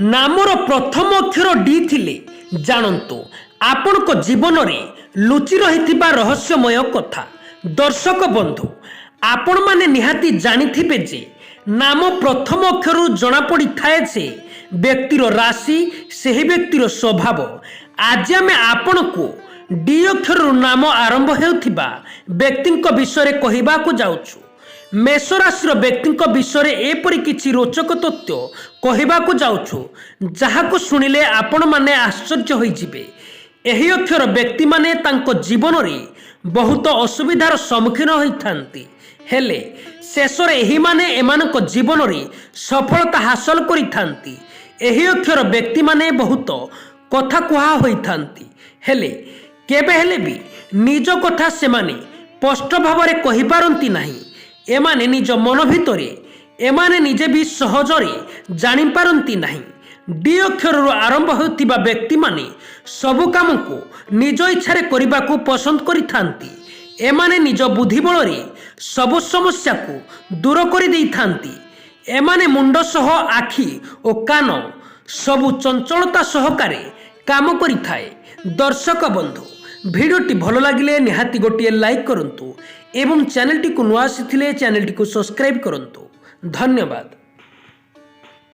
नामर प्रथम अक्षर डी थिले जानतु आपणक जीवन में लुचि रही रहस्यमय कथा। दर्शक बंधु आपण माने निहाती जानिथिबे जे नाम प्रथम अक्षर जना पड़ी थाए जे व्यक्तिर राशि से व्यक्तिर स्वभाव। आज आम आपण को डी अक्षर नाम आरंभ हेउथिबा व्यक्ति विषय कहवा जाउछु। मेष राशि व्यक्ति विषय एपरी किछि रोचक तथ्य कहवाक जाउछु जहाको शुणिले आपण माने आश्चर्य होइजिबे। एही अक्षर व्यक्ति माने तांको जीवन रे बहुत असुविधार सम्मुखीन होइथांती, हेले शेषरे एही माने एमानक जीवन रे सफलता हासिल करिथांती। एही अक्षर व्यक्ति माने बहुत कथा कुहा होइथांती, हेले केबे हेले भी निज कथा से माने स्पष्ट भाव में कहि पारंती नाही। एमाने निज मन भितरे एमाने निजे भी सहजरे जानि पारंती नाही। डी अक्षर आरंभ होतिबा व्यक्ति माने सबु काम को निज इच्छा करने को पसंद करिथांती। एमाने निज बुद्धि बल रे सबु समस्या को दूर कर देइथांती। एमाने मुंड सह आखि और कान सबु चंचलता सहकारे काम करिथाए। दर्शक बंधु भिडियोटी भल लगिले निहाती गोटे लाइक करंतु एवं चैनल टी को नुआ आसी चैनल टी को सब्सक्राइब करंतु। धन्यवाद।